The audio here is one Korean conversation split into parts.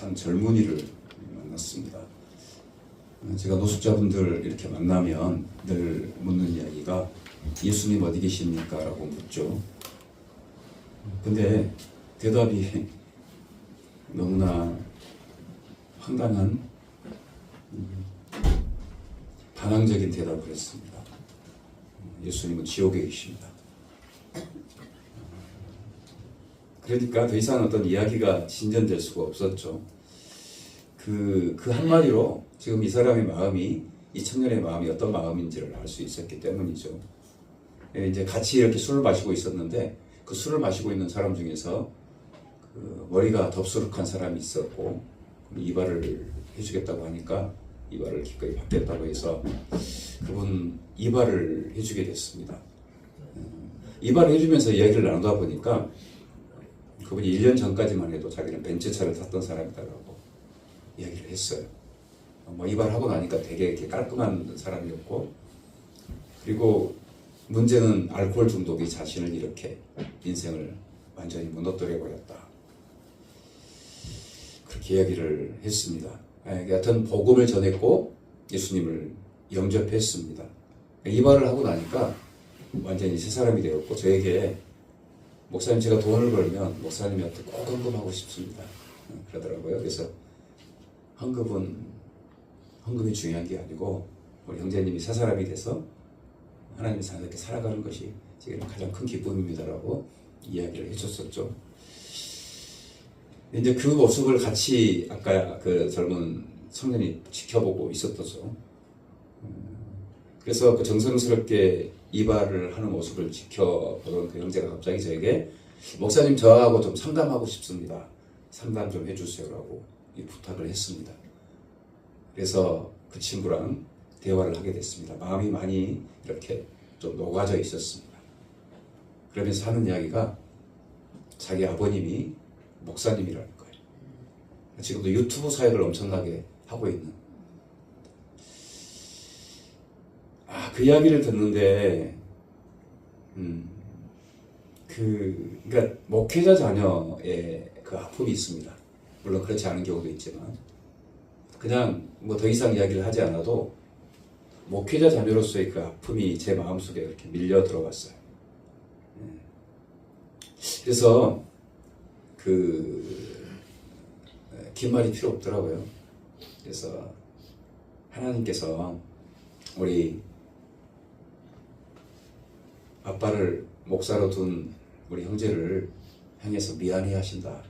한 젊은이를 만났습니다. 제가 노숙자분들 이렇게 만나면 늘 묻는 이야기가 예수님 어디 계십니까? 라고 묻죠. 근데 대답이 너무나 황당한 반항적인 대답을 했습니다. 예수님은 지옥에 계십니다. 그러니까 더 이상 어떤 이야기가 진전될 수가 없었죠. 그 한마디로 지금 이 사람의 마음이, 이 청년의 마음이 어떤 마음인지를 알 수 있었기 때문이죠. 이제 같이 이렇게 술을 마시고 있었는데 그 술을 마시고 있는 사람 중에서 그 머리가 덥수룩한 사람이 있었고 이발을 해주겠다고 하니까 이발을 기꺼이 받겠다고 해서 그분 이발을 해주게 됐습니다. 이발을 해주면서 이야기를 나누다 보니까 그분이 1년 전까지만 해도 자기는 벤츠차를 탔던 사람이다라고 이야기를 했어요. 뭐 이발하고 나니까 되게 이렇게 깔끔한 사람이었고, 그리고 문제는 알코올 중독이 자신을 이렇게 인생을 완전히 무너뜨려 버렸다. 그렇게 이야기를 했습니다. 여하튼 복음을 전했고 예수님을 영접했습니다. 이발을 하고 나니까 완전히 새 사람이 되었고, 저에게 목사님 제가 돈을 벌면 목사님한테 꼭 헌금하고 싶습니다 그러더라고요. 그래서 헌금이 중요한 게 아니고 우리 형제님이 새 사람이 돼서 하나님의 사람을 이렇게 살아가는 것이 지금 가장 큰 기쁨입니다라고 이야기를 해줬었죠. 이제 그 모습을 같이 아까 그 젊은 청년이 지켜보고 있었죠. 그래서 그 정성스럽게 이발을 하는 모습을 지켜보던 그 형제가 갑자기 저에게 목사님 저하고 좀 상담하고 싶습니다. 상담 좀 해주세요라고 이 부탁을 했습니다. 그래서 그 친구랑 대화를 하게 됐습니다. 마음이 많이 이렇게 좀 녹아져 있었습니다. 그러면서 하는 이야기가 자기 아버님이 목사님이라는 거예요. 지금도 유튜브 사역을 엄청나게 하고 있는. 그 이야기를 듣는데, 그러니까 목회자 자녀의 그 아픔이 있습니다. 물론 그렇지 않은 경우도 있지만, 그냥 뭐 더 이상 이야기를 하지 않아도 목회자 자녀로서의 그 아픔이 제 마음속에 이렇게 밀려 들어갔어요. 그래서 긴 말이 필요 없더라고요. 그래서 하나님께서 우리 아빠를 목사로 둔 우리 형제를 향해서 미안해 하신다.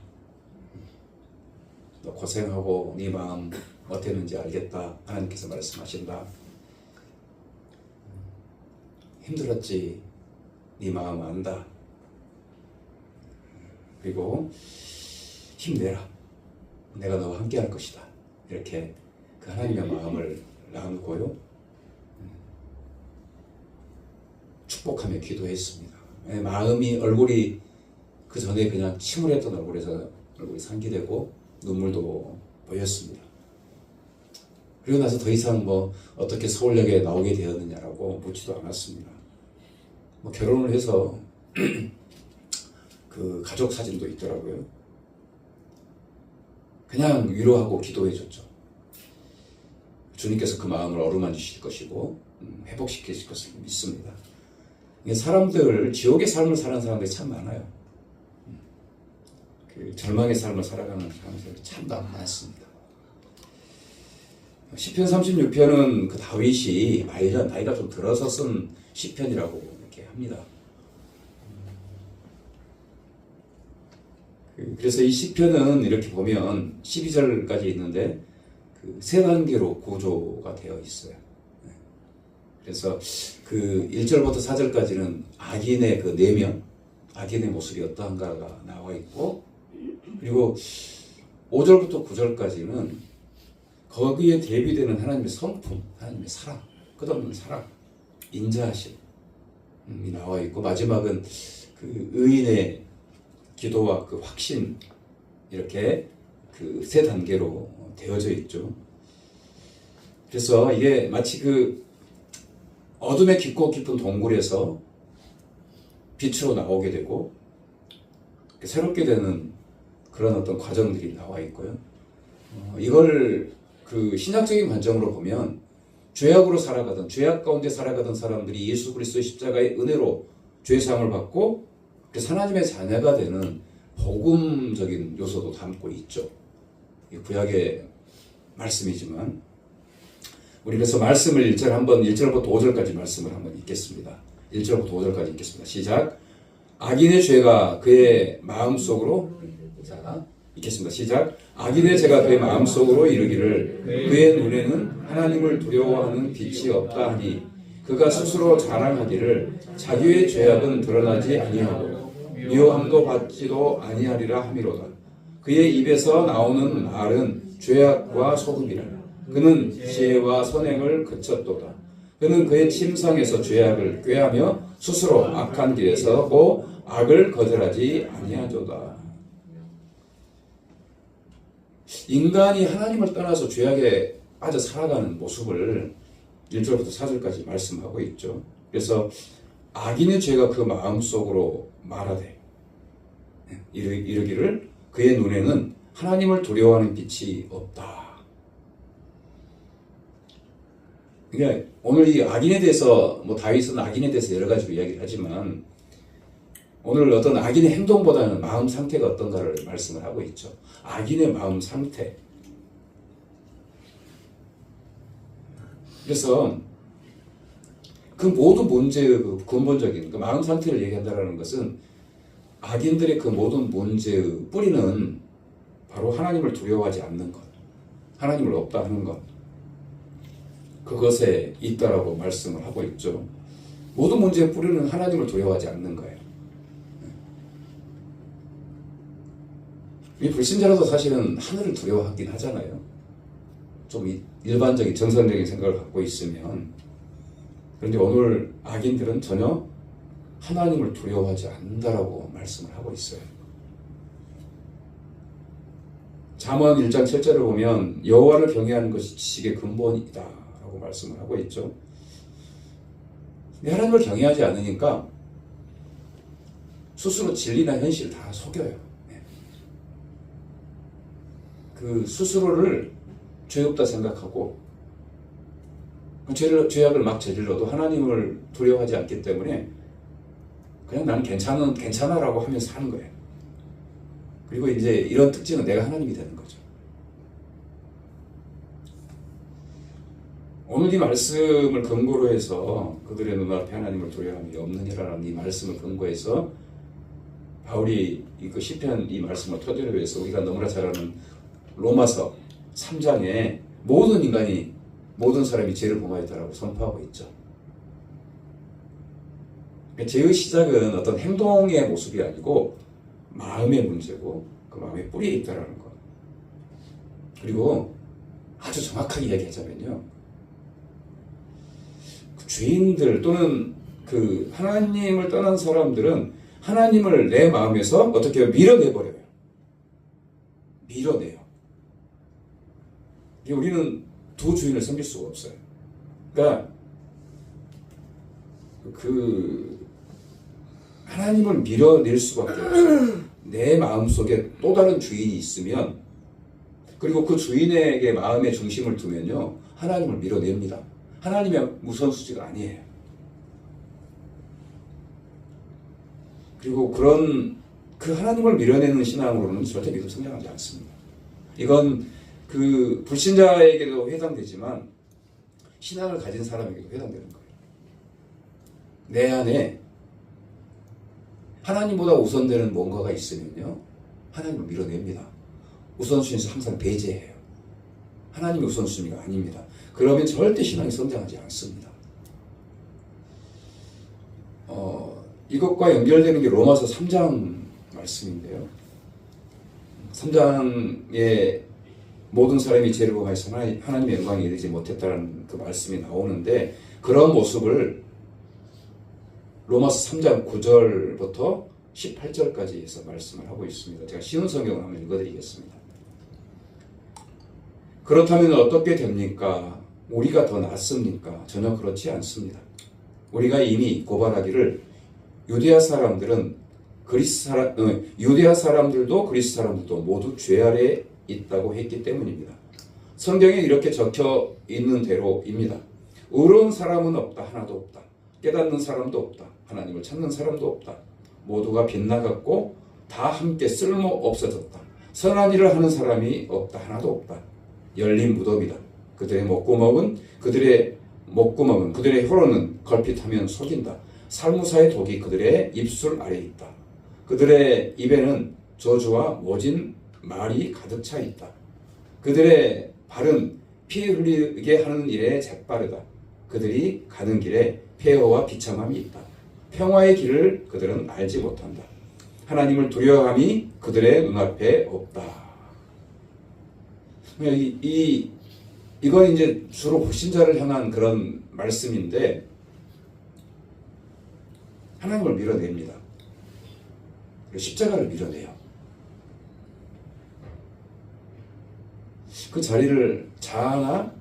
너 고생하고 네 마음 어땠는지 알겠다. 하나님께서 말씀하신다. 힘들었지. 네 마음 안다. 그리고 힘내라. 내가 너와 함께 할 것이다. 이렇게 그 하나님의 마음을 나누고요. 축복하며 기도했습니다. 마음이, 얼굴이 그 전에 그냥 침울했던 얼굴에서 얼굴이 상기되고 눈물도 보였습니다. 그리고 나서 더 이상 뭐 어떻게 서울역에 나오게 되었느냐라고 묻지도 않았습니다. 뭐 결혼을 해서 그 가족 사진도 있더라고요. 그냥 위로하고 기도해 줬죠. 주님께서 그 마음을 어루만지실 것이고 회복시키실 것을 믿습니다. 사람들, 지옥의 삶을 사는 사람들이 참 많아요. 그 절망의 삶을 살아가는 사람들이 참 많습니다. 시편 36편은 그 다윗이 나이가 좀 들어서 쓴 시편이라고 이렇게 합니다. 그래서 이 시편은 이렇게 보면 12절까지 있는데 그 세 단계로 구조가 되어 있어요. 그래서 그 1절부터 4절까지는 악인의 그 내면, 악인의 모습이 어떠한가가 나와 있고, 그리고 5절부터 9절까지는 거기에 대비되는 하나님의 성품, 하나님의 사랑, 끝없는 사랑, 인자하심이 나와 있고, 마지막은 그 의인의 기도와 그 확신, 이렇게 그 세 단계로 되어져 있죠. 그래서 이게 마치 그 어둠의 깊고 깊은 동굴에서 빛으로 나오게 되고 새롭게 되는 그런 어떤 과정들이 나와 있고요. 이걸 그 신학적인 관점으로 보면 죄악으로 살아가던 죄악 가운데 살아가던 사람들이 예수 그리스도의 십자가의 은혜로 죄 사함을 받고 그래서 하나님의 자녀가 되는 복음적인 요소도 담고 있죠. 이 구약의 말씀이지만 우리 그래서 말씀을 1절부터 5절까지 말씀을 한번 읽겠습니다. 1절부터 5절까지 읽겠습니다. 시작. 악인의 죄가 그의 마음속으로 자, 읽겠습니다. 시작. 악인의 죄가 그의 마음속으로 이르기를 그의 눈에는 하나님을 두려워하는 빛이 없다 하니 그가 스스로 자랑하기를 자기의 죄악은 드러나지 아니하고 미워함도 받지도 아니하리라 함이로다. 그의 입에서 나오는 말은 죄악과 소금이라. 그는 지혜와 선행을 그쳤도다. 그는 그의 침상에서 죄악을 꾀하며 스스로 악한 길에서 고 악을 거절하지 아니하도다. 인간이 하나님을 떠나서 죄악에 빠져 살아가는 모습을 1절부터 4절까지 말씀하고 있죠. 그래서 악인의 죄가 그 마음속으로 말하되 이르기를 그의 눈에는 하나님을 두려워하는 빛이 없다. 그러니까 오늘 이 악인에 대해서 다윗은 악인에 대해서 여러 가지로 이야기를 하지만 오늘 어떤 악인의 행동보다는 마음 상태가 어떤가를 말씀을 하고 있죠. 악인의 마음 상태. 그래서 그 모든 문제의 근본적인 그 마음 상태를 얘기한다는 것은 악인들의 그 모든 문제의 뿌리는 바로 하나님을 두려워하지 않는 것, 하나님을 없다 하는 것, 그것에 있다라고 말씀을 하고 있죠. 모든 문제의 뿌리는 하나님을 두려워하지 않는 거예요. 이 불신자라도 사실은 하늘을 두려워하긴 하잖아요. 좀 일반적인 정상적인 생각을 갖고 있으면. 그런데 오늘 악인들은 전혀 하나님을 두려워하지 않는다라고 말씀을 하고 있어요. 잠언 1장 7절을 보면 여호와를 경외하는 것이 지식의 근본이다 라고 말씀을 하고 있죠. 하나님을 경외하지 않으니까 스스로 진리나 현실을 다 속여요. 그 스스로를 죄 없다 생각하고 죄악을 막 저질러도 하나님을 두려워하지 않기 때문에 그냥 나는 괜찮아라고 하면서 사는 거예요. 그리고 이제 이런 특징은 내가 하나님이 되는 거죠. 오늘 이 말씀을 근거로 해서 그들의 눈앞에 하나님을 두려워함이 없느니라는 이 말씀을 근거해서 바울이 그 시편 이 말씀을 토대로 해서 우리가 너무나 잘 아는 로마서 3장에 모든 사람이 죄를 범하였다라고 선포하고 있죠. 죄의 시작은 어떤 행동의 모습이 아니고 마음의 문제고 그 마음의 뿌리에 있다라는 것. 그리고 아주 정확하게 이야기하자면요, 그 죄인들 또는 그 하나님을 떠난 사람들은 하나님을 내 마음에서 어떻게 밀어내버려요. 밀어내요. 우리는 두 주인을 섬길 수가 없어요. 그러니까 하나님을 밀어낼 수밖에 없어요. 내 마음속에 또 다른 주인이 있으면, 그리고 그 주인에게 마음의 중심을 두면요, 하나님을 밀어냅니다. 하나님의 우선순위가 아니에요. 그리고 그 하나님을 밀어내는 신앙으로는 절대 믿음 성장하지 않습니다. 이건 그 불신자에게도 해당되지만 신앙을 가진 사람에게도 해당되는 거예요. 내 안에 하나님보다 우선되는 뭔가가 있으면요, 하나님을 밀어냅니다. 우선순위에서 항상 배제해요. 하나님의 우선순위가 아닙니다. 그러면 절대 신앙이 성장하지 않습니다. 이것과 연결되는 게 로마서 3장 말씀인데요. 3장에 모든 사람이 죄를 범하여서 하나님의 영광에 이르지 못했다는 그 말씀이 나오는데, 그런 모습을 로마서 3장 9절부터 18절까지 해서 말씀을 하고 있습니다. 제가 쉬운 성경을 한번 읽어드리겠습니다. 그렇다면 어떻게 됩니까? 우리가 더 낫습니까? 전혀 그렇지 않습니다. 우리가 이미 고발하기를 유대아 사람들도 그리스 사람들도 모두 죄 아래 있다고 했기 때문입니다. 성경에 이렇게 적혀 있는 대로입니다. 의로운 사람은 없다. 하나도 없다. 깨닫는 사람도 없다. 하나님을 찾는 사람도 없다. 모두가 빗나갔고 다 함께 쓸모 없어졌다. 선한 일을 하는 사람이 없다. 하나도 없다. 열린 무덤이다. 그들의 목구멍은 그들의 혀로는 걸핏하면 속인다. 살무사의 독이 그들의 입술 아래에 있다. 그들의 입에는 저주와 모진 말이 가득 차 있다. 그들의 발은 피 흘리게 하는 일에 재빠르다. 그들이 가는 길에 폐허와 비참함이 있다. 평화의 길을 그들은 알지 못한다. 하나님을 두려워함이 그들의 눈앞에 없다. 이건 이제 주로 불신자를 향한 그런 말씀인데 하나님을 밀어냅니다. 십자가를 밀어내요. 그 자리를 자아나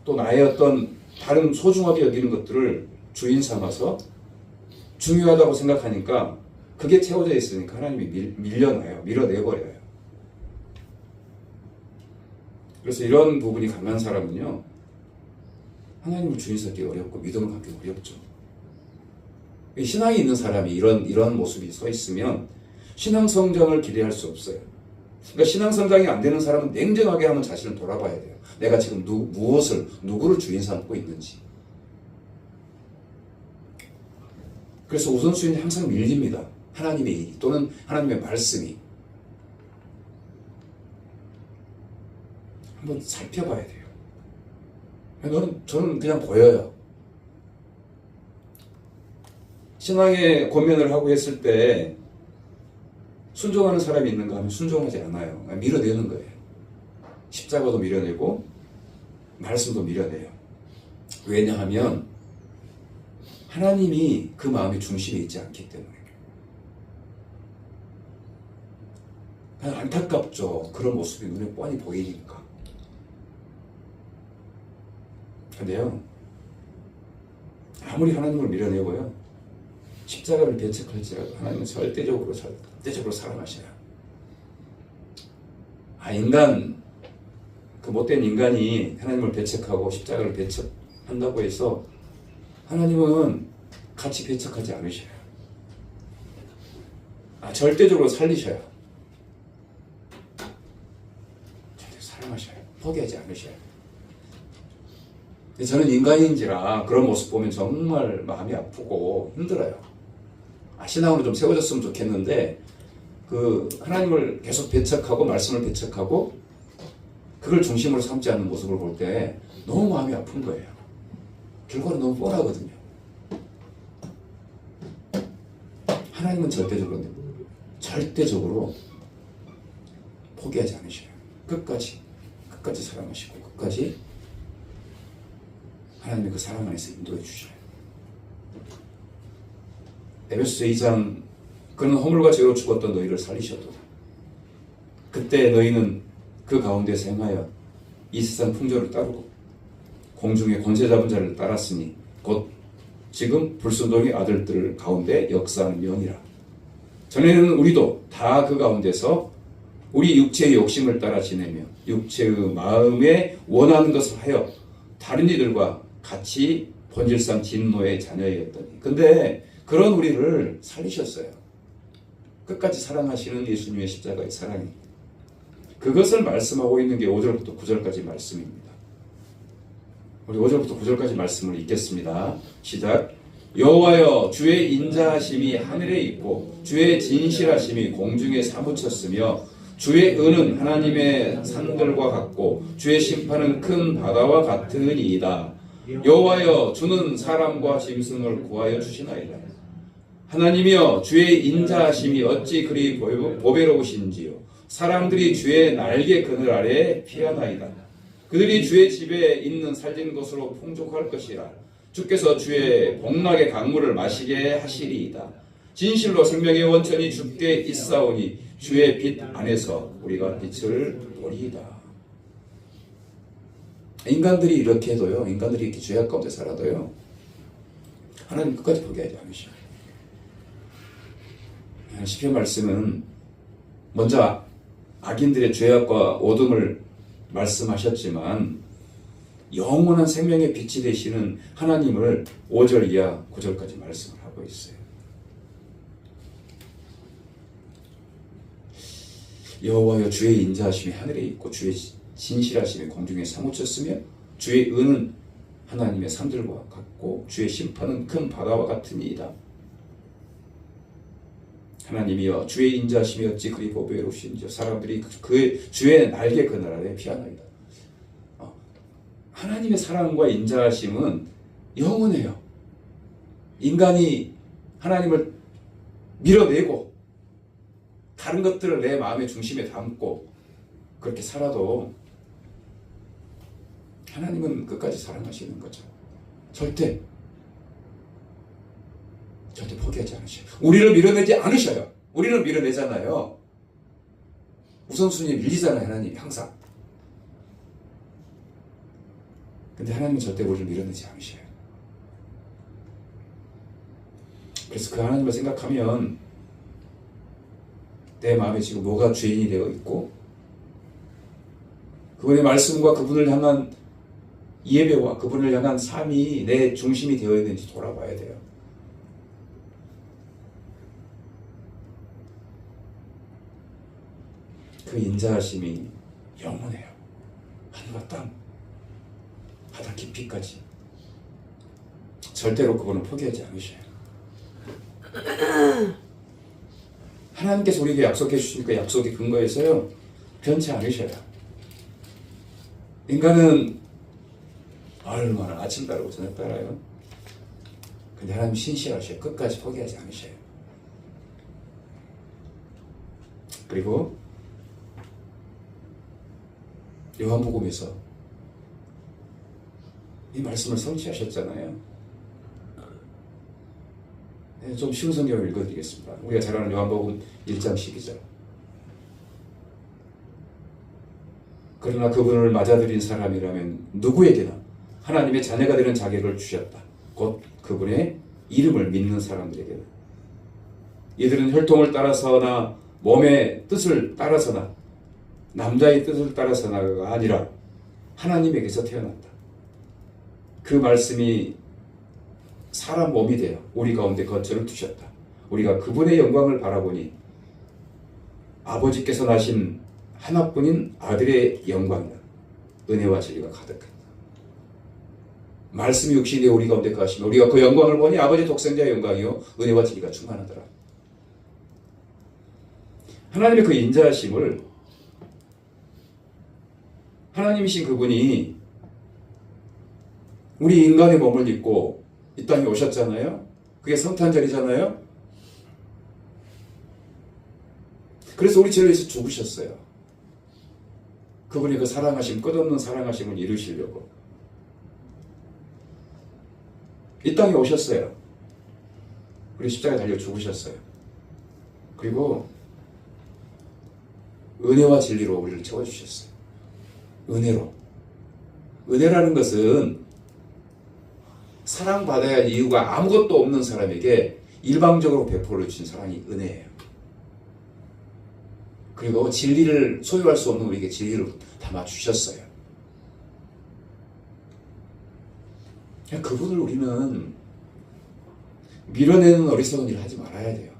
또 나의 어떤 다른 소중하게 여기는 것들을 주인 삼아서 중요하다고 생각하니까 그게 채워져 있으니까 하나님이 밀려나요. 밀어내버려요. 그래서 이런 부분이 강한 사람은요, 하나님을 주인 삼기 어렵고 믿음을 갖기 어렵죠. 신앙이 있는 사람이 이런 모습이 서 있으면 신앙 성장을 기대할 수 없어요. 그러니까 신앙 성장이 안 되는 사람은 냉정하게 한번 자신을 돌아봐야 돼요. 내가 지금 누구를 주인 삼고 있는지. 그래서 우선순위는 항상 밀립니다. 하나님의 일 또는 하나님의 말씀이. 한번 살펴봐야 돼요. 저는 그냥 보여요. 신앙의 고면을 하고 했을 때 순종하는 사람이 있는가 하면 순종하지 않아요. 밀어내는 거예요. 십자가도 밀어내고 말씀도 밀어내요. 왜냐하면 하나님이 그 마음의 중심에 있지 않기 때문에. 그냥 안타깝죠. 그런 모습이 눈에 뻔히 보이니까. 근데요, 아무리 하나님을 밀어내고요, 십자가를 배척할지라도 하나님은 절대적으로 사랑하셔요. 그 못된 인간이 하나님을 배척하고 십자가를 배척한다고 해서 하나님은 같이 배척하지 않으셔요. 절대적으로 살리셔요. 절대 사랑하셔요. 포기하지 않으셔요. 저는 인간인지라 그런 모습 보면 정말 마음이 아프고 힘들어요. 신앙으로 좀 세워졌으면 좋겠는데 하나님을 계속 배척하고 말씀을 배척하고 그걸 중심으로 삼지 않는 모습을 볼 때 너무 마음이 아픈 거예요. 결과는 너무 뻔하거든요. 하나님은 절대적으로 포기하지 않으셔요. 끝까지 사랑하시고 끝까지 하나님의 그 사랑 안에서 인도해 주셔요. 에베소서 2장 그는 허물과 죄로 죽었던 너희를 살리셨도다. 그때 너희는 그 가운데서 행하여 이 세상 풍조를 따르고 공중의 권세 잡은 자를 따랐으니 곧 지금 불순종의 아들들 가운데 역사하는 명이라. 전에는 우리도 다 그 가운데서 우리 육체의 욕심을 따라 지내며 육체의 마음에 원하는 것을 하여 다른 이들과 같이 본질상 진노의 자녀였더니. 근데 그런 우리를 살리셨어요. 끝까지 사랑하시는 예수님의 십자가의 사랑이. 그것을 말씀하고 있는 게 5절부터 9절까지 말씀입니다. 우리 5절부터 9절까지 말씀을 읽겠습니다. 시작. 여호와여 주의 인자하심이 하늘에 있고 주의 진실하심이 공중에 사무쳤으며 주의 은은 하나님의 산들과 같고 주의 심판은 큰 바다와 같으니이다. 여호와여 주는 사람과 짐승을 구하여 주시나이다. 하나님이여 주의 인자하심이 어찌 그리 보배로우신지요. 사람들이 주의 날개 그늘 아래 피하나이다. 그들이 주의 집에 있는 살진 것으로 풍족할 것이라. 주께서 주의 복락의 강물을 마시게 하시리이다. 진실로 생명의 원천이 주께 있사오니 주의 빛 안에서 우리가 빛을 보리이다. 인간들이 이렇게 해도요, 인간들이 이렇게 죄악 가운데 살아도요, 하나님 끝까지 포기하지 않으셔요. 시편 말씀은 먼저 악인들의 죄악과 어둠을 말씀하셨지만 영원한 생명의 빛이 되시는 하나님을 5절 이하 9절까지 말씀을 하고 있어요. 여호와여 주의 인자하심이 하늘에 있고 주의 진실하심이 공중에 사무쳤으며 주의 은은 하나님의 산들과 같고 주의 심판은 큰 바다와 같으니이다. 하나님이여 주의 인자하심이 어찌 그리 보배로우신지요 사람들이 그의 주의 날개 그늘 아래 피하나이다. 하나님의 사랑과 인자하심은 영원해요. 인간이 하나님을 밀어내고 다른 것들을 내 마음의 중심에 담고 그렇게 살아도 하나님은 끝까지 사랑하시는 거죠. 절대 포기하지 않으셔요. 우리를 밀어내지 않으셔요. 우리는 밀어내잖아요. 우선순위에 밀리잖아요. 하나님이 항상. 근데 하나님은 절대 우리를 밀어내지 않으셔요. 그래서 그 하나님을 생각하면 내 마음에 지금 뭐가 죄인이 되어 있고 그분의 말씀과 그분을 향한 예배와 그분을 향한 삶이 내 중심이 되어 있는지 돌아봐야 돼요. 그 인자하심이 영원해요. 하늘과 땅, 바다 깊이까지. 절대로 그분은 포기하지 않으셔요. 하나님께서 우리에게 약속해 주시니까 약속의 근거에서요 변치 않으셔요. 인간은 얼마나 아침 따르고 저녁 따라요. 근데 하나님 신실하셔요. 끝까지 포기하지 않으셔요. 그리고 요한복음에서 이 말씀을 성취하셨잖아요. 좀 쉬운 성경을 읽어드리겠습니다. 우리가 잘 아는 요한복음 1장 12절. 그러나 그분을 맞아들인 사람이라면 누구에게나 하나님의 자녀가 되는 자격을 주셨다. 곧 그분의 이름을 믿는 사람들에게는. 이들은 혈통을 따라서나 몸의 뜻을 따라서나 남자의 뜻을 따라서나가 아니라 하나님에게서 태어났다. 그 말씀이 사람 몸이 되어 우리 가운데 거처를 두셨다. 우리가 그분의 영광을 바라보니 아버지께서 나신 하나뿐인 아들의 영광이다. 은혜와 진리가 가득했다. 말씀이 육신이 되어 우리 가운데 거하시며 우리가 그 영광을 보니 아버지 독생자의 영광이요 은혜와 진리가 충만하더라. 하나님의 그 인자하심을 하나님이신 그분이 우리 인간의 몸을 입고 이 땅에 오셨잖아요. 그게 성탄절이잖아요. 그래서 우리 죄를 위해서 죽으셨어요. 그분이 그 사랑하심, 끝없는 사랑하심을 이루시려고 이 땅에 오셨어요. 우리 십자가에 달려 죽으셨어요. 그리고 은혜와 진리로 우리를 채워주셨어요. 은혜로. 은혜라는 것은 사랑받아야 할 이유가 아무것도 없는 사람에게 일방적으로 베풀어 주신 사랑이 은혜예요. 그리고 진리를 소유할 수 없는 우리에게 진리를 담아주셨어요. 그분을 우리는 밀어내는 어리석은 일을 하지 말아야 돼요.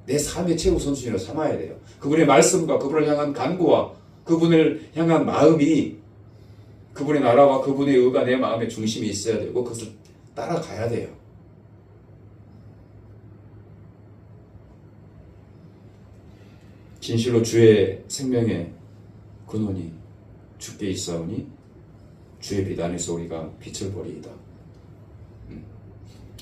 내 삶의 최우선순위로 삼아야 돼요. 그분의 말씀과 그분을 향한 간구와 그분을 향한 마음이 그분의 나라와 그분의 의가 내 마음의 중심이 있어야 되고 그것을 따라가야 돼요. 진실로 주의 생명의 근원이 주께 있사오니 주의 빛 안에서 우리가 빛을 보리이다.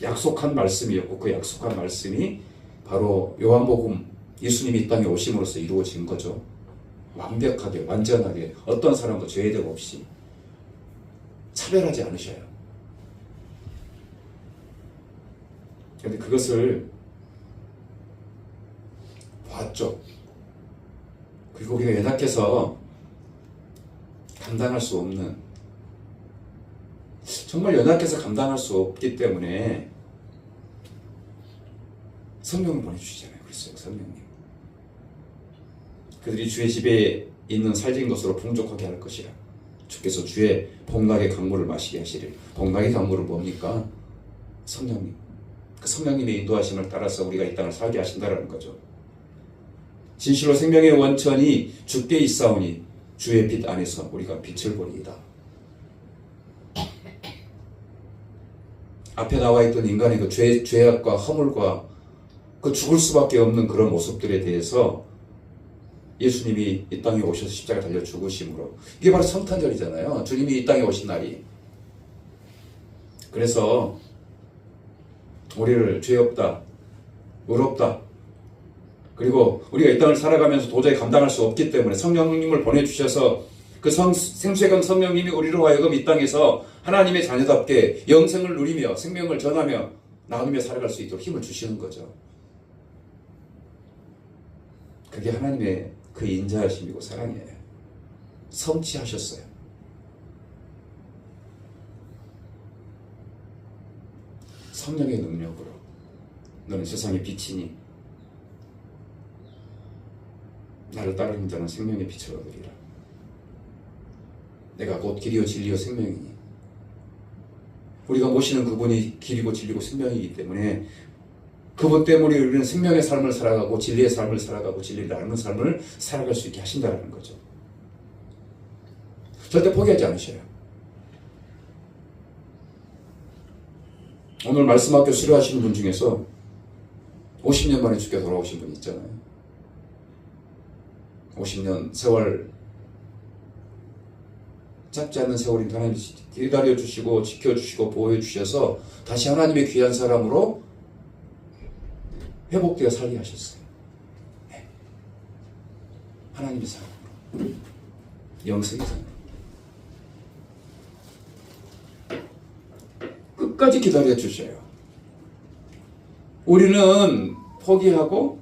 약속한 말씀이었고 그 약속한 말씀이 바로 요한복음 예수님이 이 땅에 오심으로써 이루어진 거죠. 완벽하게 완전하게 어떤 사람도 죄들 없이 차별하지 않으셔요. 그런데 그것을 봤죠. 그리고 우리가 연약해서 감당할 수 없는, 정말 연약해서 감당할 수 없기 때문에 성령을 보내주시잖아요. 그랬어요. 성령님. 그들이 주의 집에 있는 살진 것으로 풍족하게 할 것이라. 주께서 주의 복락의 강물을 마시게 하시리라. 복락의 강물은 뭡니까? 성령님. 그 성령님의 인도하심을 따라서 우리가 이 땅을 살게 하신다라는 거죠. 진실로 생명의 원천이 주께 있사오니 주의 빛 안에서 우리가 빛을 보리이다. 앞에 나와 있던 인간의 그 죄악과 허물과 그 죽을 수밖에 없는 그런 모습들에 대해서 예수님이 이 땅에 오셔서 십자가 달려 죽으심으로, 이게 바로 성탄절이잖아요. 주님이 이 땅에 오신 날이. 그래서 우리를 죄 없다, 의롭다, 그리고 우리가 이 땅을 살아가면서 도저히 감당할 수 없기 때문에 성령님을 보내주셔서 그 생수의 성령님이 우리로 하여금 이 땅에서 하나님의 자녀답게 영생을 누리며 생명을 전하며 나누며 살아갈 수 있도록 힘을 주시는 거죠. 그게 하나님의 그 인자하심이고 사랑이에요. 성취하셨어요. 성령의 능력으로 너는 세상의 빛이니 나를 따르는 자는 생명의 빛을 얻으리라. 내가 곧 길이요 진리요 생명이니, 우리가 모시는 그분이 길이고 진리고 생명이기 때문에 그분 때문에 우리는 생명의 삶을 살아가고 진리의 삶을 살아가고 진리를 나누는 삶을 살아갈 수 있게 하신다는 거죠. 절대 포기하지 않으셔요. 오늘 말씀학교 수료하시는 분 중에서 50년 만에 주께 돌아오신 분 있잖아요. 50년 세월, 짧지 않은 세월인 하나님이 기다려주시고 지켜주시고 보호해주셔서 다시 하나님의 귀한 사람으로 회복되어 살게 하셨어요. 네. 하나님의 사람으로, 영생의 사람으로 끝까지 기다려주셔요. 우리는 포기하고,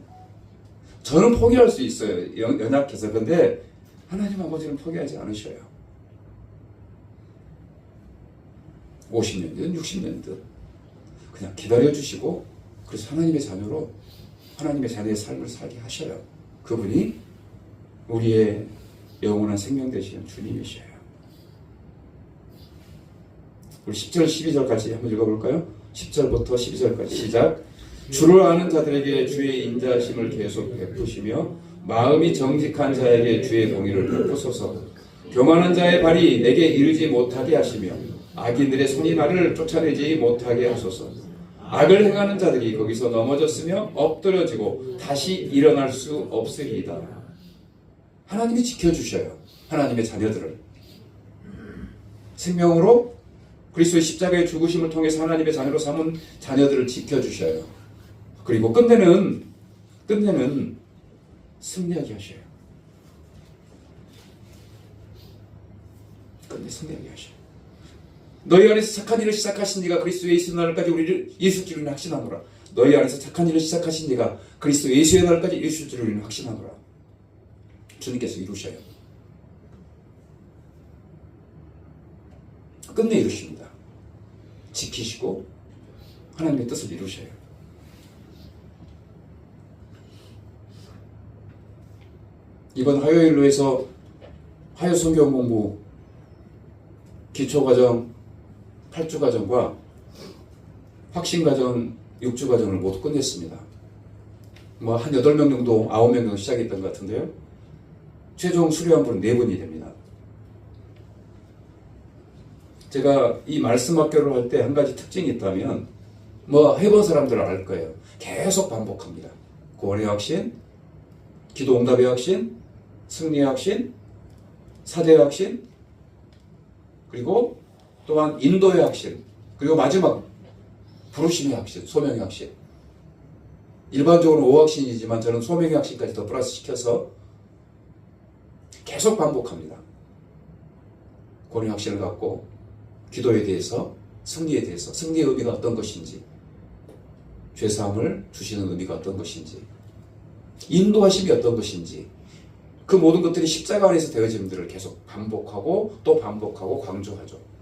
저는 포기할 수 있어요. 연약해서. 근데 하나님 아버지는 포기하지 않으셔요. 50년이든 60년이든 그냥 기다려주시고, 그래서 하나님의 자녀로 하나님의 자녀의 삶을 살게 하셔요. 그분이 우리의 영원한 생명 되시는 주님이셔요. 우리 10절 12절까지 한번 읽어볼까요? 10절부터 12절까지 시작. 주를 아는 자들에게 주의 인자하심을 계속 베푸시며 마음이 정직한 자에게 주의 공의를 베푸소서. 교만한 자의 발이 내게 이르지 못하게 하시며 악인들의 손이 나를 쫓아내지 못하게 하소서. 악을 행하는 자들이 거기서 넘어졌으며 엎드려지고 다시 일어날 수 없으리이다. 하나님이 지켜주셔요. 하나님의 자녀들을 생명으로 그리스도의 십자가의 죽으심을 통해서 하나님의 자녀로 삼은 자녀들을 지켜주셔요. 그리고 끝내는 승리하게 하셔요. 끝내 승리하게 하셔요. 너희 안에서 착한 일을 시작하신 이가 그리스도 예수의 날까지 우리를 예수 줄을 확신하노라. 너희 안에서 착한 일을 시작하신 이가 그리스도 예수의 날까지 예수 줄을 우리는 확신하노라. 주님께서 이루셔요. 끝내 이루십니다. 지키시고 하나님의 뜻을 이루셔요. 이번 화요일로 해서 화요 성경 공부 기초과정 8주과정과 확신과정 6주과정을 모두 끝냈습니다. 한 8명 정도, 9명 정도 시작했던 것 같은데요. 최종 수료한 분은 4분이 됩니다. 제가 이 말씀 학교를 할 때 한 가지 특징이 있다면, 해본 사람들은 알 거예요. 계속 반복합니다. 구원의 확신, 기도 응답의 확신, 승리의 확신, 사대의 확신, 그리고 또한 인도의 확신, 그리고 마지막 부르심의 확신, 소명의 확신. 일반적으로 5확신이지만 저는 소명의 확신까지 더 플러스 시켜서 계속 반복합니다. 구원의 확신을 갖고 기도에 대해서, 승리에 대해서, 승리의 의미가 어떤 것인지, 죄사함을 주시는 의미가 어떤 것인지, 인도하심이 어떤 것인지, 그 모든 것들이 십자가 안에서 되어짐들을 계속 반복하고 또 반복하고 강조하죠.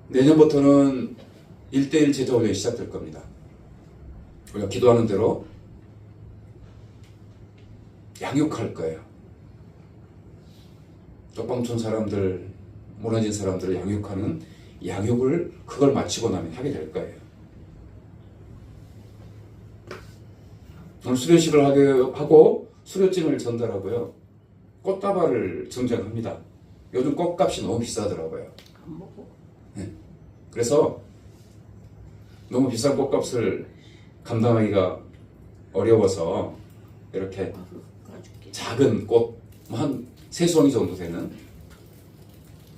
내년부터는 1:1 제자훈련이 시작될 겁니다. 우리가 기도하는 대로 양육할 거예요. 쪽방촌 사람들, 무너진 사람들을 양육하는 양육을 그걸 마치고 나면 하게 될 거예요. 오늘 수료식을 하고 수료증을 전달하고요. 꽃다발을 증정합니다. 요즘 꽃값이 너무 비싸더라고요. 네. 그래서 너무 비싼 꽃값을 감당하기가 어려워서 이렇게 작은 꽃, 한 3송이 정도 되는,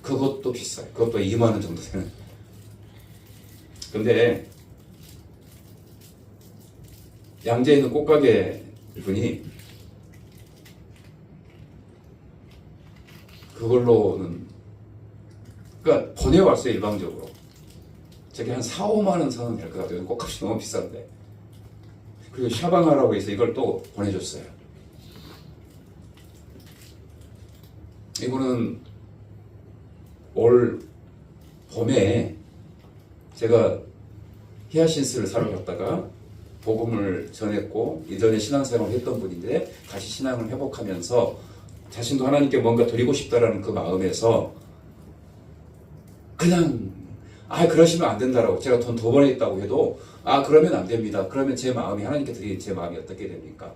그것도 비싸요. 그것도 2만 원 정도 되는. 근데 양재에 있는 꽃가게 분이 그걸로는, 그러니까 보내왔어요. 일방적으로 저게 한 4, 5만 원 선은 될 것 같아요. 꽃값이 너무 비싼데. 그리고 샤방하라고 해서 이걸 또 보내줬어요. 이거는 올 봄에 제가 히아신스를 사러 갔다가 복음을 전했고 이전에 신앙생활을 했던 분인데 다시 신앙을 회복하면서 자신도 하나님께 뭔가 드리고 싶다라는 그 마음에서 그냥 그러시면 안 된다라고, 제가 돈 더 보냈다고 해도 그러면 안 됩니다. 그러면 제 마음이 하나님께 드릴 제 마음이 어떻게 됩니까?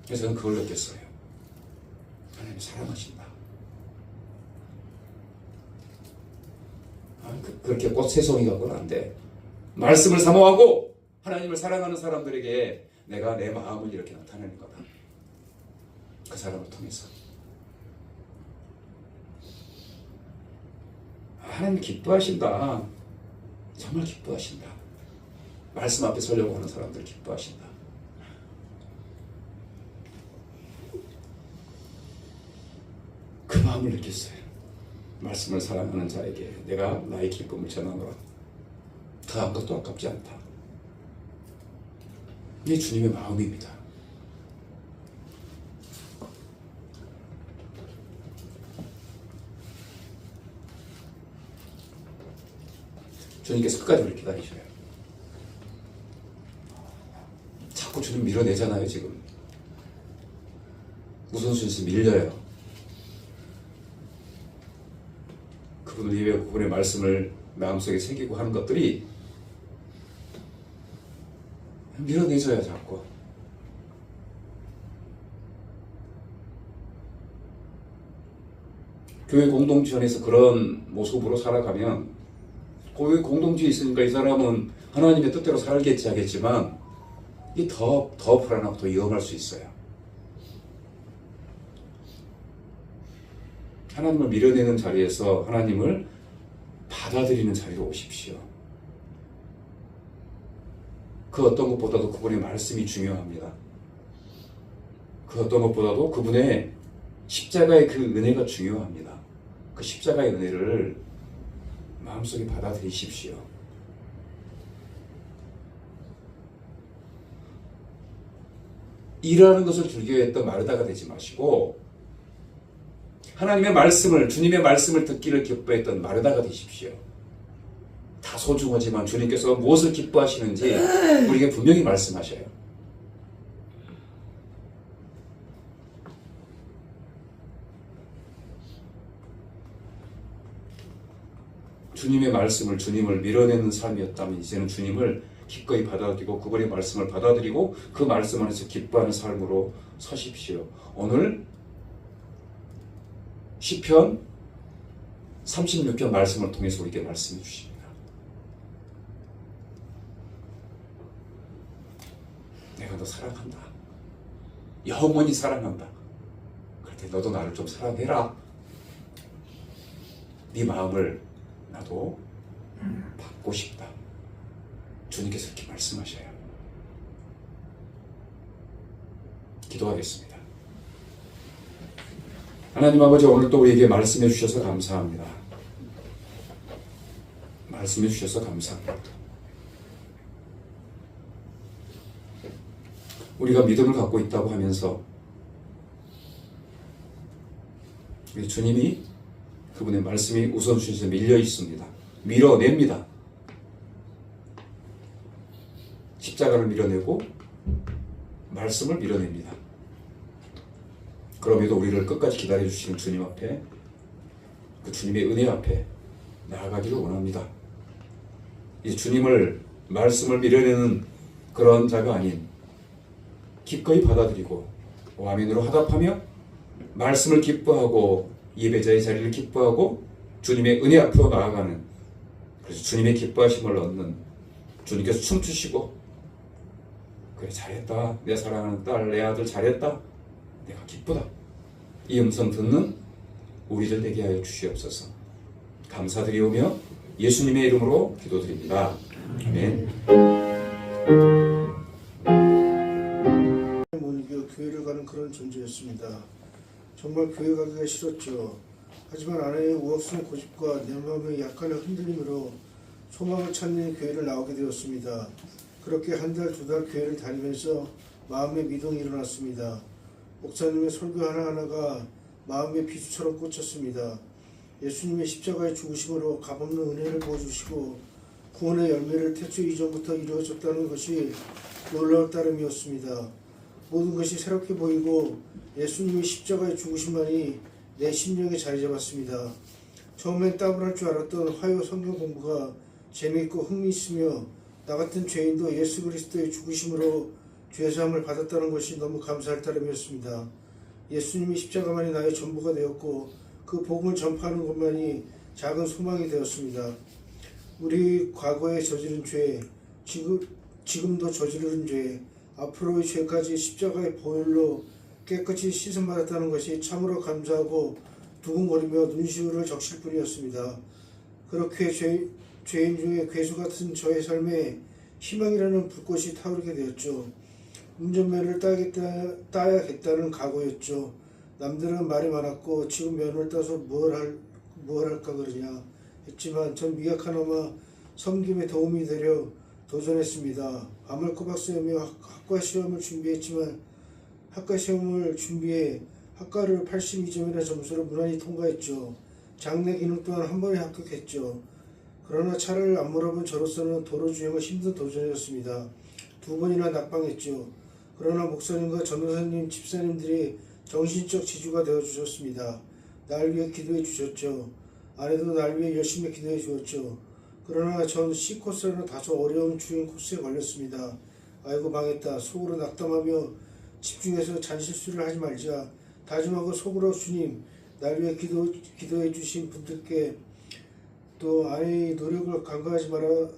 그래서 저는 그걸 느꼈어요. 하나님 사랑하신다. 그렇게 꽃 3송이 갖고는 안 돼. 말씀을 사모하고 하나님을 사랑하는 사람들에게 내가 내 마음을 이렇게 나타내는 거다. 그 사람을 통해서. 하나님 기뻐하신다. 정말 기뻐하신다. 말씀 앞에 서려고 하는 사람들 기뻐하신다. 그 마음을 느꼈어요. 말씀을 사랑하는 자에게 내가 나의 기쁨을 전하노라. 더 아무것도 아깝지 않다. 이게 주님의 마음입니다. 주님께서 끝까지 우리를 기다리셔요. 자꾸 주님 밀어내잖아요. 지금 우선순위에서 밀려요. 그분을 위해 그분의 말씀을 마음속에 새기고 하는 것들이 밀어내줘야 자꾸. 교회 공동체 안에서 그런 모습으로 살아가면, 교회 공동체에 있으니까 이 사람은 하나님의 뜻대로 살겠지 하겠지만 이 더 불안하고 더 위험할 수 있어요. 하나님을 밀어내는 자리에서 하나님을 받아들이는 자리로 오십시오. 그 어떤 것보다도 그분의 말씀이 중요합니다. 그 어떤 것보다도 그분의 십자가의 그 은혜가 중요합니다. 그 십자가의 은혜를 마음속에 받아들이십시오. 일하는 것을 즐겨했던 마르다가 되지 마시고 하나님의 말씀을, 주님의 말씀을 듣기를 기뻐했던 마르다가 되십시오. 다 소중하지만 주님께서 무엇을 기뻐하시는지 우리에게 분명히 말씀하셔요. 주님의 말씀을, 주님을 밀어내는 삶이었다면 이제는 주님을 기꺼이 받아들이고 그분의 말씀을 받아들이고 그 말씀 안에서 기뻐하는 삶으로 서십시오. 오늘 시편 36편 말씀을 통해서 우리에게 말씀해 주십니다. 내가 너 사랑한다. 영원히 사랑한다. 그럴 때 너도 나를 좀 사랑해라. 네 마음을 나도 받고 싶다. 주님께서 이렇게 말씀하셔요. 기도하겠습니다. 하나님 아버지, 오늘도 우리에게 말씀해 주셔서 감사합니다. 말씀해 주셔서 감사합니다. 우리가 믿음을 갖고 있다고 하면서 우리 주님이 그분의 말씀이 우선순위에서 밀려 있습니다. 밀어냅니다. 십자가를 밀어내고 말씀을 밀어냅니다. 그럼에도 우리를 끝까지 기다려 주시는 주님 앞에, 그 주님의 은혜 앞에 나아가기를 원합니다. 이 주님을, 말씀을 밀어내는 그런 자가 아닌 기꺼이 받아들이고 아멘으로 화답하며 말씀을 기뻐하고 예배자의 자리를 기뻐하고 주님의 은혜 앞으로 나아가는, 그래서 주님의 기뻐하심을 얻는, 주님께서 춤추시고 그래 잘했다 내 사랑하는 딸 내 아들 잘했다 내가 기쁘다 이 음성 듣는 우리들 되게 하여 주시옵소서. 감사드리오며 예수님의 이름으로 기도드립니다. 아멘. 못 이겨 교회를 가는 그런 존재였습니다. 정말 교회 가기가 싫었죠. 하지만 아내의 우악스러운 고집과 내 마음의 약간의 흔들림으로 소망을 찾는 교회를 나오게 되었습니다. 그렇게 한 달, 두 달 교회를 다니면서 마음의 미동이 일어났습니다. 목사님의 설교 하나하나가 마음의 비수처럼 꽂혔습니다. 예수님의 십자가의 죽으심으로 값없는 은혜를 부어주시고 구원의 열매를 태초 이전부터 이루어졌다는 것이 놀라울 따름이었습니다. 모든 것이 새롭게 보이고 예수님의 십자가의 죽으심만이 내 심령에 자리 잡았습니다. 처음엔 따분할 줄 알았던 화요 성경 공부가 재미있고 흥미있으며 나 같은 죄인도 예수 그리스도의 죽으심으로 죄사함을 받았다는 것이 너무 감사할 따름이었습니다. 예수님이 십자가만이 나의 전부가 되었고 그 복음을 전파하는 것만이 작은 소망이 되었습니다. 우리 과거에 저지른 죄, 지금도 저지르는 죄, 앞으로의 죄까지 십자가의 보혈로 깨끗이 씻음받았다는 것이 참으로 감사하고 두근거리며 눈시울을 적실 뿐이었습니다. 그렇게 죄인 중에 괴수 같은 저의 삶에 희망이라는 불꽃이 타오르게 되었죠. 운전면허를 따야겠다는 각오였죠. 남들은 말이 많았고 지금 면허를 따서 뭘 할까 그러냐 했지만 전 미약하나마 섬김에 도움이 되려 도전했습니다. 밤을 꼬박 새우며 학과 시험을 준비해 학과를 82점이나 점수로 무난히 통과했죠. 장래 기능 또한 한 번에 합격했죠. 그러나 차를 안 몰아본 저로서는 도로 주행은 힘든 도전이었습니다. 2번이나 낙방했죠. 그러나 목사님과 전도사님, 집사님들이 정신적 지주가 되어주셨습니다. 날 위해 기도해 주셨죠. 아내도 날 위해 열심히 기도해 주었죠. 그러나 전 C코스라는 다소 어려운 주행 코스에 걸렸습니다. 아이고 망했다. 속으로 낙담하며 집중해서 잔실수를 하지 말자. 다짐하고 속으로 주님, 날 위해 기도해 주신 분들께 또 아내의 노력을 간과하지 말아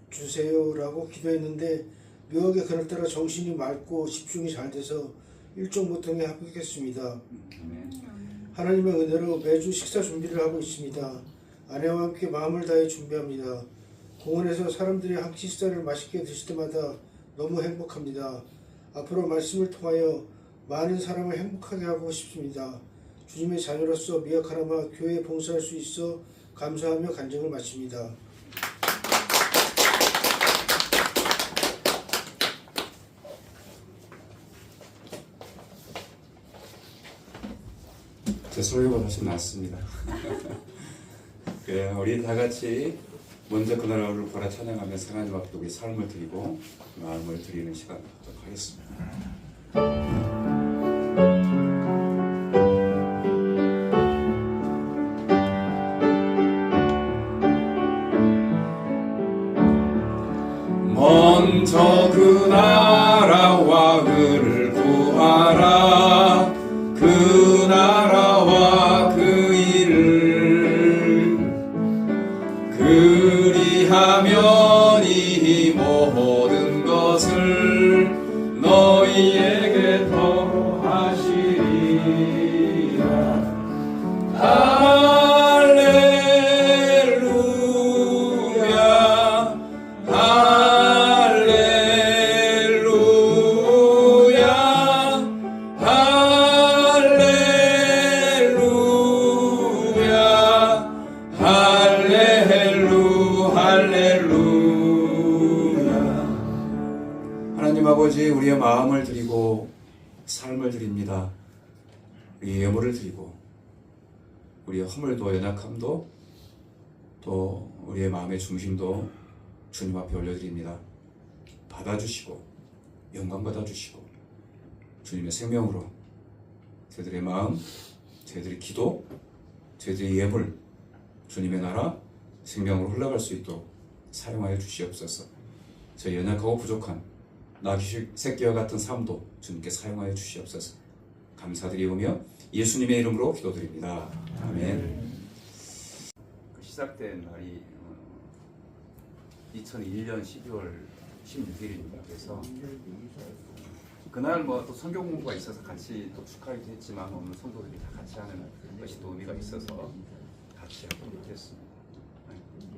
주세요 라고 기도했는데 묘하게 그날따라 정신이 맑고 집중이 잘 돼서 일종보통에 합격했습니다. 하나님의 은혜로 매주 식사 준비를 하고 있습니다. 아내와 함께 마음을 다해 준비합니다. 공원에서 사람들이 한 끼 식사를 맛있게 드실 때마다 너무 행복합니다. 앞으로 말씀을 통하여 많은 사람을 행복하게 하고 싶습니다. 주님의 자녀로서 미약하나마 교회에 봉사할 수 있어 감사하며 간증을 마칩니다. 제 소리가 훨씬 낫습니다. 그래, 우리 다 같이 먼저 그날 얼굴 보라 찬양하면서 하나님 앞에 우리 삶을 드리고 마음을 드리는 시간 갖도록 하겠습니다. 먼저 그 나라와 그를 구하라. 그 나라와 그 일을 그리하면 이 모든 것을 너희에게 더하시리라. 아버지, 우리의 마음을 드리고 삶을 드립니다. 우리의 예물을 드리고 우리의 허물도 연약함도 또 우리의 마음의 중심도 주님 앞에 올려드립니다. 받아주시고 영광 받아주시고 주님의 생명으로 저희들의 마음, 저희들의 기도, 저희들의 예물, 주님의 나라, 생명으로 흘러갈 수 있도록 사용하여 주시옵소서. 저희 연약하고 부족한 나귀 새끼와 같은 삶도 주님께 사용하여 주시옵소서. 감사드리오며 예수님의 이름으로 기도드립니다. 아멘. 시작된 날이 2001년 12월 16일입니다. 그래서 그날 뭐 또 성경 공부가 있어서 같이 또 축하하기도 했지만 오늘 성도들이 다 같이 하는 것이 또 의미가 있어서 같이 하도록 했습니다.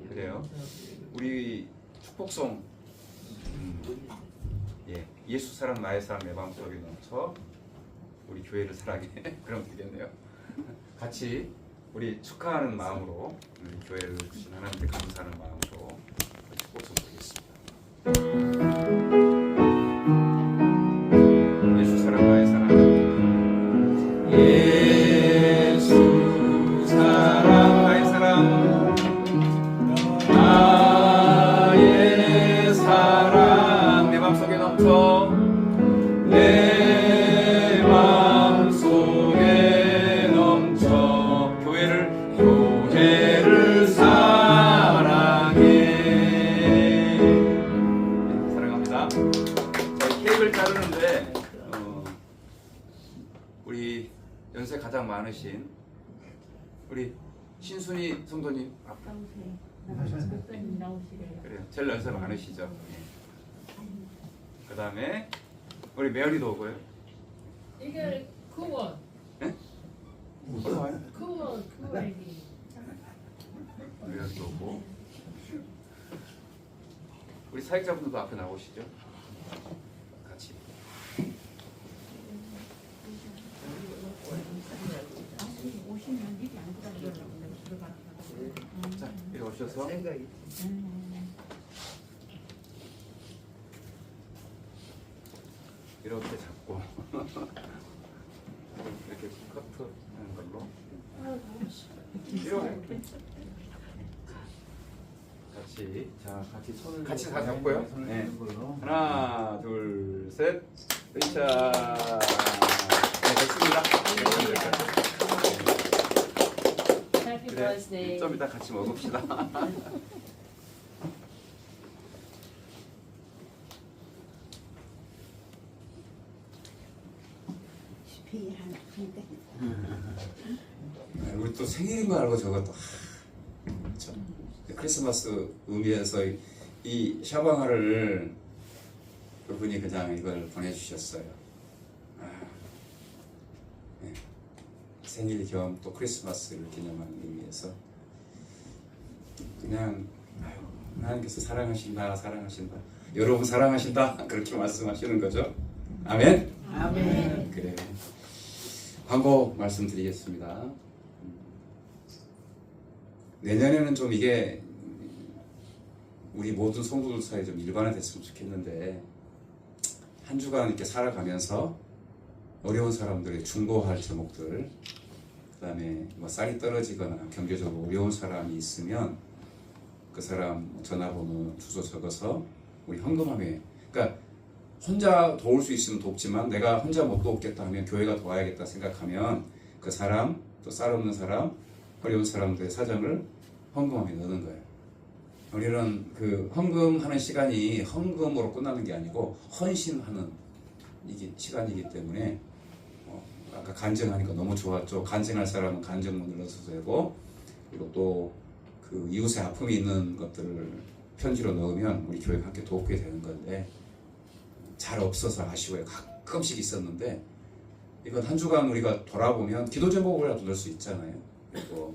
그래요. 우리 축복송 예수 사랑 나의 사랑 내 마음속에 넘쳐 우리 교회를 사랑해 그럼 되겠네요. 같이 우리 축하하는 마음으로 우리 교회를 주신 하나님께 감사하는 마음으로 축복송 드리겠습니다. 예수 사랑 나의 사랑 예수 사랑 나의 사랑 나의 사랑 내 맘속에 넘쳐 내 맘속에 넘쳐 교회를 사랑해. 사랑합니다. 저희 케이크를 자르는데 우리 연세 가장 많으신 우리 신순이 성도님 그래요. 제일 연세 많으시죠. 그 다음에 우리 메어리도 오고요. 이게 그원 올라와요. 그원 애기 메어리도 오고 우리 사역자분들도 앞에 나오시죠. 같이. 자, 이리 오셔서 이렇게 잡고 이렇게 커트하는 걸로 이렇게 같이 손을 같이 다 잡고요. 네. 하나, 둘, 셋. 으쌰. 네, 됐습니다. Happy 그래, birthday. 좀 이따 같이 먹읍시다. 우리 또 생일인 거 알고 저것도 그렇죠. 크리스마스 의미에서 이 샤방하를 그분이 그냥 이걸 보내주셨어요. 네. 생일 겸 또 크리스마스를 기념하는 의미에서 그냥 하나님께서 사랑하신다 여러분 사랑하신다 그렇게 말씀하시는 거죠. 아멘. 아멘. 그래요. 광고 말씀드리겠습니다. 내년에는 좀 이게 우리 모든 성도들 사이에 좀 일반화됐으면 좋겠는데 한 주간 이렇게 살아가면서 어려운 사람들의 중보할 제목들, 그 다음에 뭐 쌀이 떨어지거나 경제적으로 어려운 사람이 있으면 그 사람 전화번호 주소 적어서 우리 헌금함에, 그러니까 혼자 도울 수 있으면 돕지만 내가 혼자 못 돕겠다 하면 교회가 도와야겠다 생각하면 그 사람, 또 쌀 없는 사람, 어려운 사람들의 사정을 헌금함에 넣는 거예요. 우리는 그 헌금하는 시간이 헌금으로 끝나는 게 아니고 헌신하는 이게 시간이기 때문에 아까 간증하니까 너무 좋았죠. 간증할 사람은 간증문을 넣어서 되고, 그리고 또 그 이웃의 아픔이 있는 것들을 편지로 넣으면 우리 교회가 함께 돕게 되는 건데 잘 없어서 아쉬워요. 가끔씩 있었는데 이건 한 주간 우리가 돌아보면 기도 제목이라도 넣을 수 있잖아요. 그리고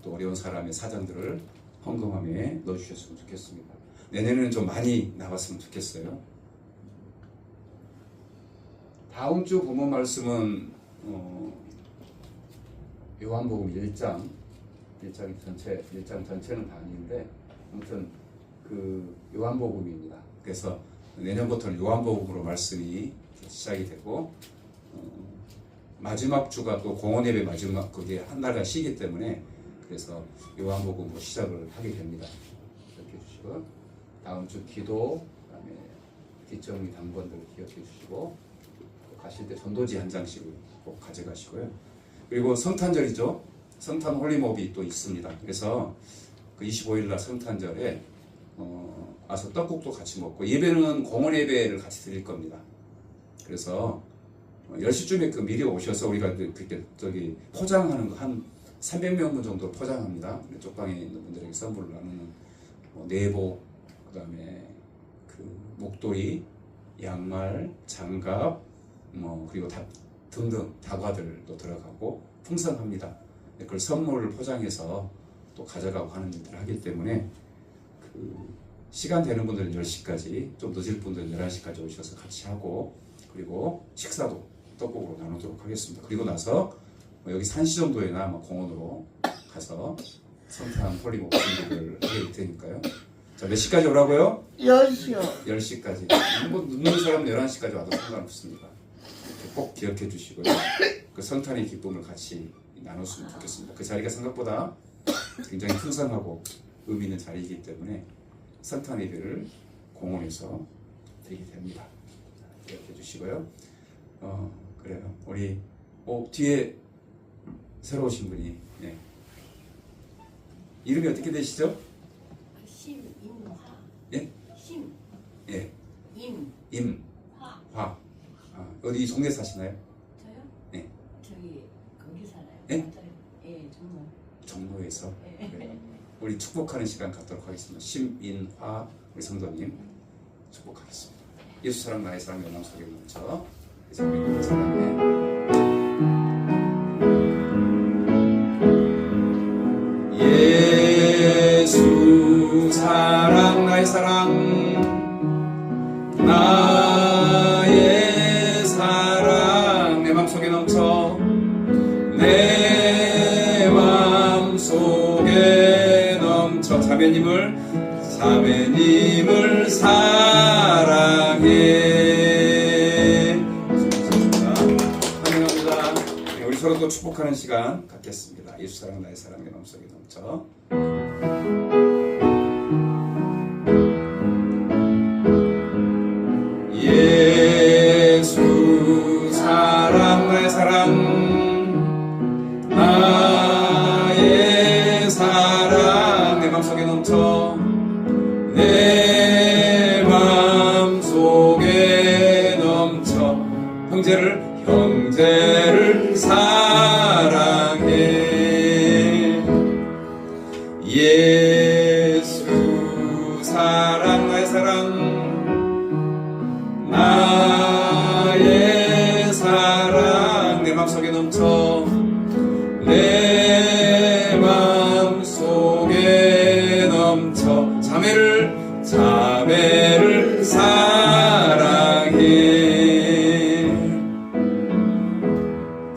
또 어려운 사람의 사정들을 헌금함에 넣어주셨으면 좋겠습니다. 내년에는 좀 많이 나왔으면 좋겠어요. 다음 주 본문 말씀은 요한복음 1장 전체는 다 아닌데 아무튼 그 요한복음입니다. 그래서 내년부터는 요한복음으로 말씀이 시작이 되고 마지막 주가 또 공원 예배 마지막 그게 한 달간 쉬기 때문에 그래서 요한복음으로 시작을 하게 됩니다. 이렇게 해주시고 다음 주 기도, 그다음에 뒷정리 당번들 기억해 주시고 또 가실 때 전도지 한 장씩 꼭 가져가시고요. 그리고 성탄절이죠. 성탄 홀리몹이 또 있습니다. 그래서 그 25일 날 성탄절에 와서 떡국도 같이 먹고 예배는 공원 예배를 같이 드릴 겁니다. 그래서 10시쯤에 그 미리 오셔서 우리가 그렇게 저기 포장하는 거 한 300명 정도 포장합니다. 쪽방에 있는 분들에게 선물을 나누는 내복, 그다음에 그 목도리, 양말, 장갑, 그리고 등등 다과들도 들어가고 풍성합니다. 그걸 선물을 포장해서 또 가져가고 하는 일들을 하기 때문에 그 시간 되는 분들은 10시까지, 좀 늦을 분들은 11시까지 오셔서 같이 하고 그리고 식사도 떡국으로 나누도록 하겠습니다. 그리고 나서 여기 산시 정도에나 공원으로 가서 성탄 홀리몹 준비를 하게 될 테니까요. 자, 몇 시까지 오라고요? 10시요. 10시까지. 늦는 사람은 11시까지 와도 상관없습니다. 꼭 기억해 주시고요. 그 성탄의 기쁨을 같이 나눴으면 좋겠습니다. 그 자리가 생각보다 굉장히 풍성하고 의미 있는 자리이기 때문에 성탄 예배를 공원에서 드리게 됩니다. 기억해 주시고요. 그래요. 우리 뒤에 새로 오신 분이 이름이 어떻게 되시죠? 심인화. 예? 심. 예. 임. 화. 화. 어디 동네 사시나요? 저요? 네. 저기 거기 살아요. 예? 맞아요. 예, 정말. 정로에서. 예. 그래요. 우리 축복하는 시간 갖도록 하겠습니다. 심인화 우리 성도님 축복하겠습니다. 예수 사랑 나의 사랑 영광 속에 넘쳐 우리 사랑해. 예수 사랑 나의 사랑 나의 사랑 내 맘속에 넘쳐 내 맘속에 넘쳐 자매님을 사랑해. 환영합니다. 우리 서로 또 축복하는 시간 갖겠습니다. 예수 사랑 나의 사랑 내 맘속에 넘쳐. 예수 사랑 나의 사랑 나의 사랑 내 맘속에 넘쳐 내 맘속에 넘쳐 형제를 사랑해. 예수 사랑 나의 사랑 나의 사랑 내 맘속에 넘쳐 내 맘속에 넘쳐 자매를 사랑해.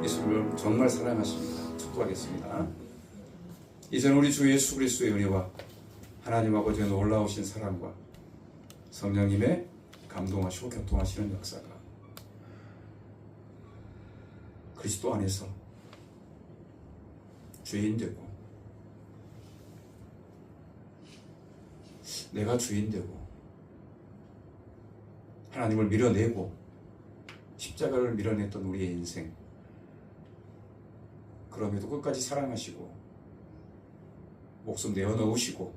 예수를 정말 사랑하십니다. 축복하겠습니다. 이제는 우리 주 예수 그리스도의 은혜와 하나님 아버지의 놀라우신 사랑과 성령님의 감동하시고 교통하시는 역사가 그리스도 안에서 주인 되고 내가 주인 되고 하나님을 밀어내고 십자가를 밀어냈던 우리의 인생, 그럼에도 끝까지 사랑하시고 목숨 내어놓으시고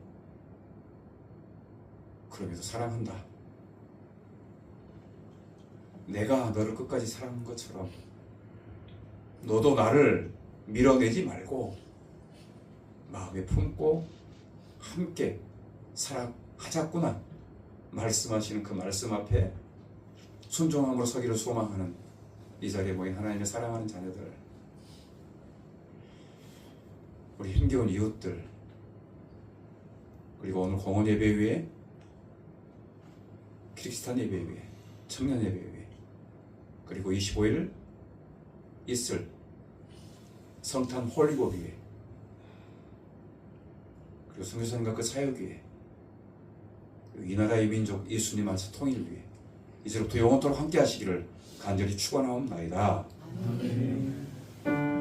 그럼에도 사랑한다. 내가 너를 끝까지 사랑한 것처럼 너도 나를 밀어내지 말고 마음에 품고 함께 사랑하자꾸나 말씀하시는 그 말씀 앞에 순종함으로 서기를 소망하는 이 자리에 모인 하나님의 사랑하는 자녀들, 우리 힘겨운 이웃들, 그리고 오늘 공원 예배 위에, 키르기스탄 예배 위에, 청년 예배 위에, 그리고 25일 있을 성탄 홀리몹 위에, 그리고 선교사님과 그 사역 위에, 그리고 이 나라의 민족 예수님 안에서 통일 위에 이제부터 영원토록 함께 하시기를 간절히 축원하옵나이다.